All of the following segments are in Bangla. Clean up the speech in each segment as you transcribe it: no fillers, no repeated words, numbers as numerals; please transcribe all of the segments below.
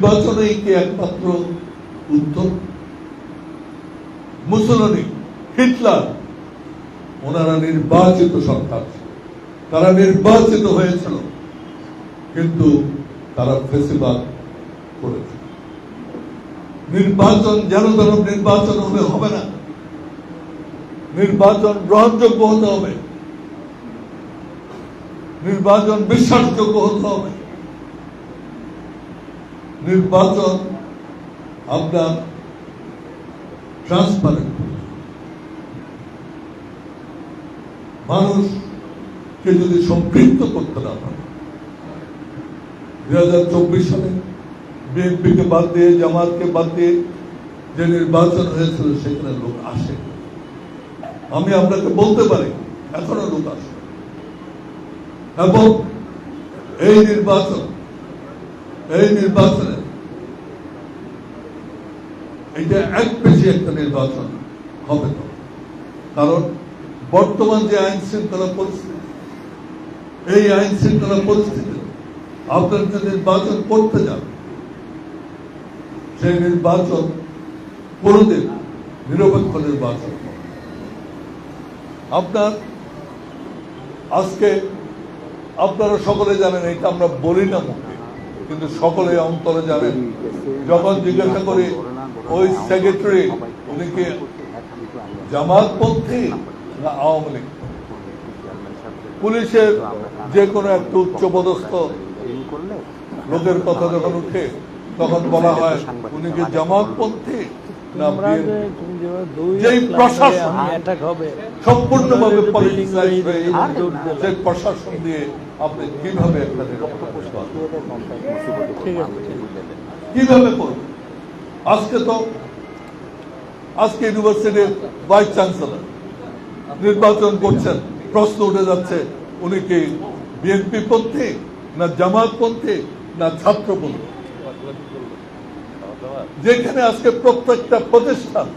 নির্বাচনেই কি একমাত্র উত্তর? মুসোলিনি, হিটলার, ওনারা নির্বাচিত সরকার, তারা নির্বাচিত হয়েছিল, কিন্তু তারা ফেসিবাদ করেছে। নির্বাচন যেন তেন নির্বাচন হলে হবে না, নির্বাচন গ্রহণযোগ্য হতে হবে, নির্বাচন বিশ্বাসযোগ্য হতে হবে, নির্বাচন আপনার ট্রান্সপারেন্ট, মানুষকে যদি সম্পৃক্ত করতে না পারে। 2024 সালে বিএনপিকে বাদ দিয়ে, জামাতকে বাদ দিয়ে যে নির্বাচন হয়েছিল সেখানে লোক আসে, আমি আপনাকে বলতে পারি এখনো লোক আসে। এবং এই নির্বাচনে এটা এক পেশি একটা নির্বাচন হবে না, কারণ বর্তমান যে আইন শৃঙ্খলা পরিস্থিতি, এই আইন শৃঙ্খলা পরিস্থিতি আপনার যে নির্বাচন করতে যান, সেই নির্বাচন কোনদিন নিরপেক্ষ নির্বাচন। আপনার আজকে আপনারা সকলে জানেন, এটা আমরা বলি না মুখে, কিন্তু সকলে অন্তরে জানেন। যখন জিজ্ঞাসা করি ওই সেক্রেটারি উনি কি জামাতপন্থী না আওয়ামী লীগ, পুলিশের যে কোনো একটা উচ্চপদস্থ লোকের কথা যখন উঠে তখন বলা হয় উনি কি জামাতপন্থী না যেই প্রশাসন সম্পূর্ণভাবে সেই প্রশাসন দিয়ে আপনি কিভাবে একটা কিভাবে করবেন? আজকে ইউনিভার্সিটির ভাইস চ্যান্সেলর নির্বাচন করছেন, প্রশ্ন উঠে যাচ্ছে উনি কি বিএনপি পন্থী না জামাতপন্থী না ছাত্রপন্থী, যেখানে আজকে প্রত্যেকটা প্রতিষ্ঠান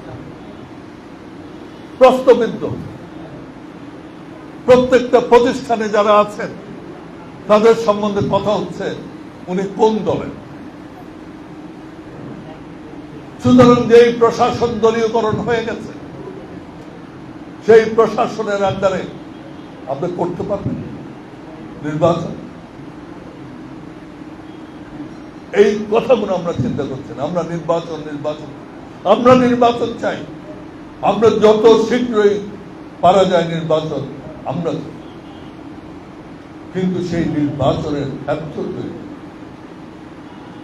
প্রশ্নবিদ্ধ, প্রত্যেকটা প্রতিষ্ঠানে যারা আছেন তাদের সম্বন্ধে কথা হচ্ছে উনি কোন দলের। সুতরাং যেই প্রশাসন দলীয়করণ হয়ে গেছে, সেই প্রশাসনের আন্ডারে আপনি করতে পারবেন নির্বাচন? এই কথাগুলো আমরা চিন্তা করছি না। আমরা নির্বাচন চাই, আমরা যত শীঘ্রই পারা যায় নির্বাচন আমরা, কিন্তু সেই নির্বাচনের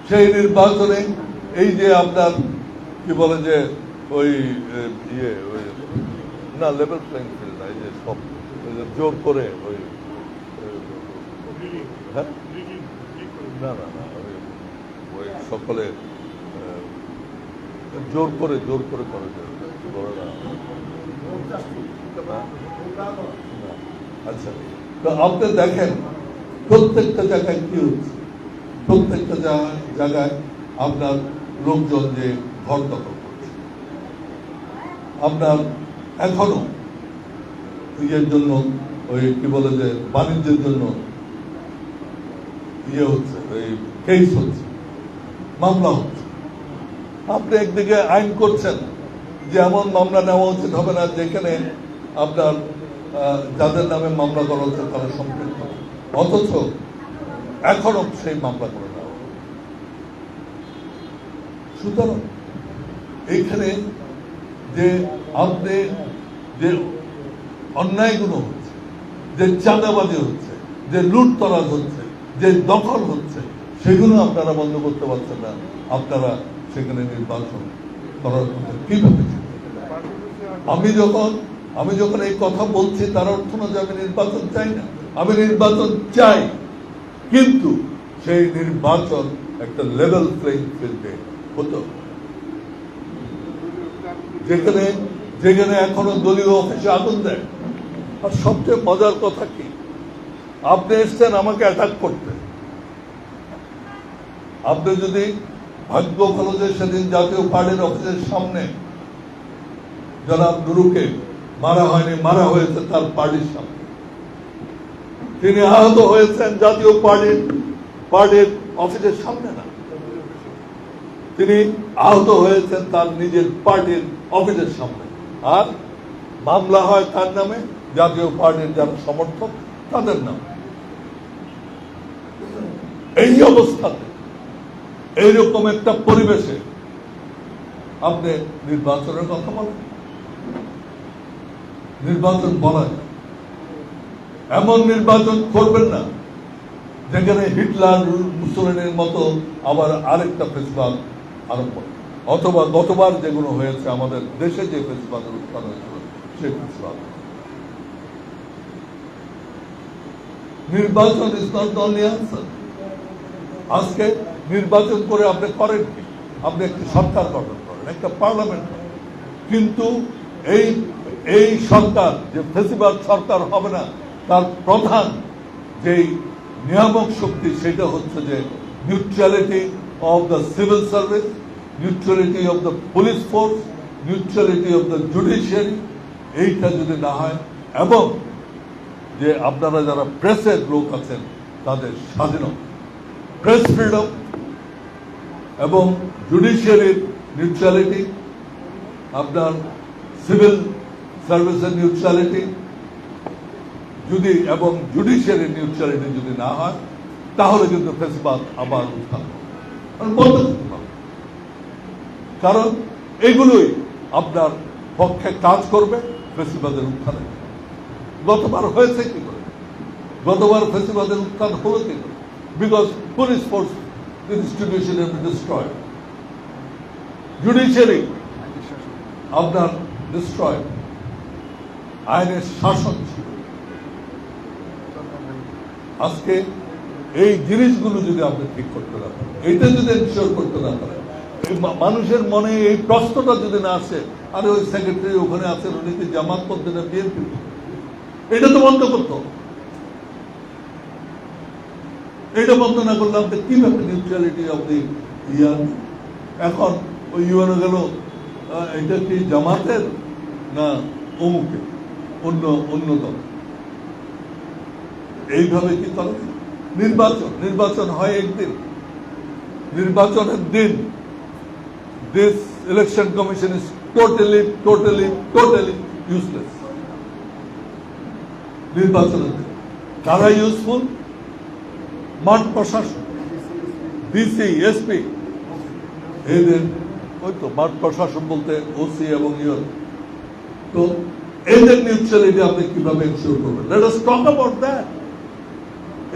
সেই নির্বাচনে এই যে আপনার কি বলে যে ওই না লেভেল প্লেইং ফিল্ড না, এই যে সব জোর করে ওই হ্যাঁ না না না ওই সকলে জোর করে করে আচ্ছা, তো আপনি দেখেন প্রত্যেকটা জায়গায় কি হচ্ছে, প্রত্যেকটা জায়গায় আপনার লোকজন যে ঘর দখল করছে, আপনার এখনো ইয়ের জন্য ওই কি বলে যে বাণিজ্যের জন্য ইয়ে হচ্ছে, ওই কেস হচ্ছে, মামলা হচ্ছে। আপনি একদিকে আইন করছেন যে এমন মামলা নেওয়া উচিত হবে না যেখানে আপনার যাদের নামে মামলা করা হচ্ছে তারা সম্পৃক্ত, অথচ এখনো সেই মামলা করে নেওয়া। সুতরাং এইখানে যে আপনি যে অন্যায়গুলো হচ্ছে, যে চাঁদাবাজি হচ্ছে, যে লুটতরাজ হচ্ছে, যে দখল হচ্ছে, সেগুলো আপনারা বন্ধ করতে পারছেন না। আপনারা সেখানে নির্বাচন করার কথা কিভাবে? আমি যখন এই কথা বলছি তার অর্থ না যে আমি নির্বাচন চাই না, আমি নির্বাচন চাই, কিন্তু সেই নির্বাচন একটা লেভেল প্লেইং ফিল্ডে হতো, যেখানে এখনো দলীয় অফিসে আগুন দেয়। আর সবচেয়ে মজার কথা কি, আপনি এসছেন আমাকে অ্যাটাক করতে, আপনি যদি ভাগ্য ভালো যে সেদিন জাতীয় পার্টির অফিসের সামনে জনাব নুরুকে মারা হয়নি, মারা হয়েছে তার পার্টির সামনে, তিনি আহত হয়েছেন জাতীয় পার্টির অফিসের সামনে না, তিনি আহত হয়েছেন তার নিজের পার্টির অফিসের সামনে, আর মামলা হয় তার নামে, জাতীয় পার্টির যারা সমর্থক তাদের নামে। এই অবস্থাতে এইরকম একটা পরিবেশে আপনি নির্বাচনের কথা বলেন? নির্বাচন বলা যায়, এমন নির্বাচন করবেন না যেখানে হিটলার মুসলিনের মতো আবার আরেকটা ফেসিবাদ আরম্ভ, অথবা গতবার যেগুলো হয়েছে আমাদের দেশে যে ফেসিবাদের উত্থান হয়েছিল সেই ফেসিবাদ। নির্বাচন is not the only answer. আজকে নির্বাচন করে আপনি করেন কি? আপনি একটি সরকার গঠন করেন, একটা পার্লামেন্ট করেন, কিন্তু এই সরকার যে ফেসিবাদ সরকার হবে না, তার প্রধান যেই নিয়ামক শক্তি সেটা হচ্ছে যে neutrality of the civil service, neutrality of the police force, neutrality of the judiciary. এইটা যদি না হয়, এবং যে আপনারা যারা প্রেসের লোক আছেন তাদের স্বাধীনতা, প্রেস ফ্রিডম এবং জুডিশিয়ারির নিউট্রালিটি, আপনার সিভিল সার্ভিসের নিউট্রালিটি যদি এবং জুডিশিয়ারির নিউট্রালিটি যদি না হয়, তাহলে কিন্তু ফেসিবাদ আবার উত্থান বন্ধ করতে পারবে। কারণ এগুলোই আপনার পক্ষে কাজ করবে ফেসিবাদের উত্থানে। গতবার হয়েছে কি করে? গতবার ফেসিবাদের উত্থান হলো কি করে? Because police force institution destroyed, judiciary আপনার ডিস্ট্রয়েড, আইনের শাসন ছিল। আজকে এই জিনিসগুলো যদি আপনি ঠিক করতে না পারেন, এইটা যদি এনশিওর করতে না পারেন, মানুষের মনে এই প্রশ্নটা যদি না আসে, আরে ওই সেক্রেটারি ওখানে আছেন, উনি কি জামাত করতে না বিএনপি, এটা তো বন্ধ করতো। এটা বন্ধ না করলে আপনি কিভাবে নিউট্রালিটি অফ দি ইয়ার? এখন ওই ইউএনও গেল, এটা কি জামাতের না অমুকে অন্যতম, এইভাবে কি চলে? নির্বাচন হয় একদিন, নির্বাচনের দিন this election commission is totally useless. নির্বাচনের দিন কারা ইউজফুল? মাঠ প্রশাসন, ডিসি, এসপি, এদের ওই তো মাঠ প্রশাসন বলতে ওসি এবং ইউএন। তো এদের নিউট্রালিটি আপনি কিভাবে এনশিওর করবেন? Let us talk about that.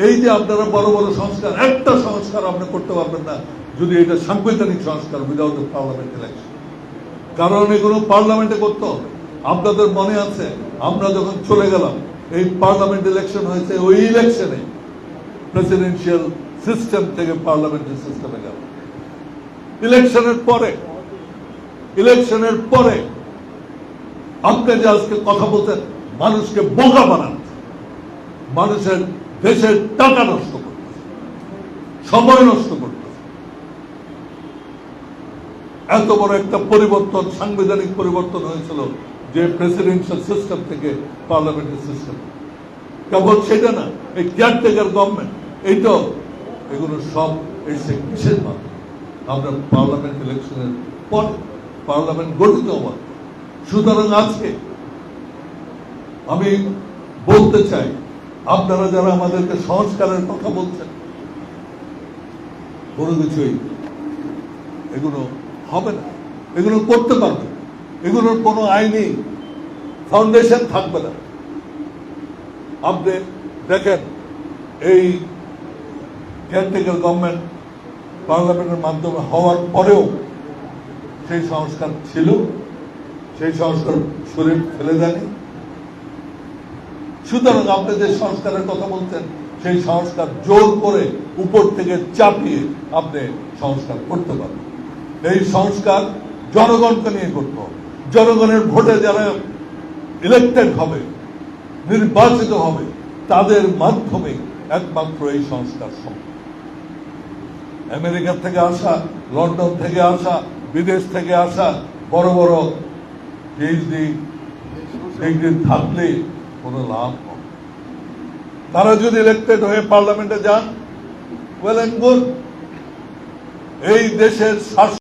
এই যে আপনারা বড় বড় সংস্কার, একটা সংস্কার আপনি করতে পারবেন না যদি এটা সাংবিধানিক সংস্কার উইদাউট পার্লামেন্ট ইলেকশন। কারণ এগুলো পার্লামেন্টে করতে হবে। আপনাদের মনে আছে আমরা যখন চলে গেলাম, এই পার্লামেন্ট ইলেকশন হয়েছে, ওই ইলেকশনে প্রেসিডেন্সিয়াল সিস্টেম থেকে পার্লামেন্টারি সিস্টেমে গেল। ইলেকশনের পরে আপনি যে আজকে কথা বলতেন, মানুষকে বোকা বানাচ্ছে, মানুষের দেশের টাকা নষ্ট করতেছে, সময় নষ্ট করতেছে। এত বড় একটা পরিবর্তন, সাংবিধানিক পরিবর্তন হয়েছিল যে প্রেসিডেন্সিয়াল সিস্টেম থেকে পার্লামেন্টারি সিস্টেম। কেবল সেটা না, এই কেয়ারটেকার গভর্নমেন্ট, এইটাও, এগুলো সব এসে কিসের মাধ্যমে? আমরা পার্লামেন্ট ইলেকশনের পরে পার্লামেন্ট গঠিত হওয়ার। সুতরাং আজকে আমি বলতে চাই, আপনারা যারা আমাদেরকে সংস্কারের কথা বলছেন, কোনো কিছুই এগুলো হবে না, এগুলো করতে পারবে, এগুলোর কোনো আইনি ফাউন্ডেশন থাকবে না। আপনি দেখেন, এই কেয়ারটেকার গভর্নমেন্ট পার্লামেন্টের মাধ্যমে হওয়ার পরেও সেই সংস্কার ছিল, সেই সংস্কার সরে ফেলে দেয়নি। সুতরাং আপনি যে সংস্কারের কথা বলছেন, সেই সংস্কার জোর করে উপর থেকে চাপিয়ে আপনি সংস্কার করতে পারবেন। এই সংস্কার জনগণকে নিয়ে করতে হবে। জনগণের ভোটে যারা ইলেক্টেড হবে, নির্বাচিত হবে, তাদের মাধ্যমে একমাত্র এই সংস্কার সম্ভব। আমেরিকা থেকে আসা, লন্ডন থেকে আসা, বিদেশ থেকে আসা বড় বড় পিএইচডি ডিগ্রি থাকলে কোনো লাভ হবে? তারা যদি ইলেক্টেড হয়ে পার্লামেন্টে যান, ওয়েল এন্ড গুড। এই দেশের শাসক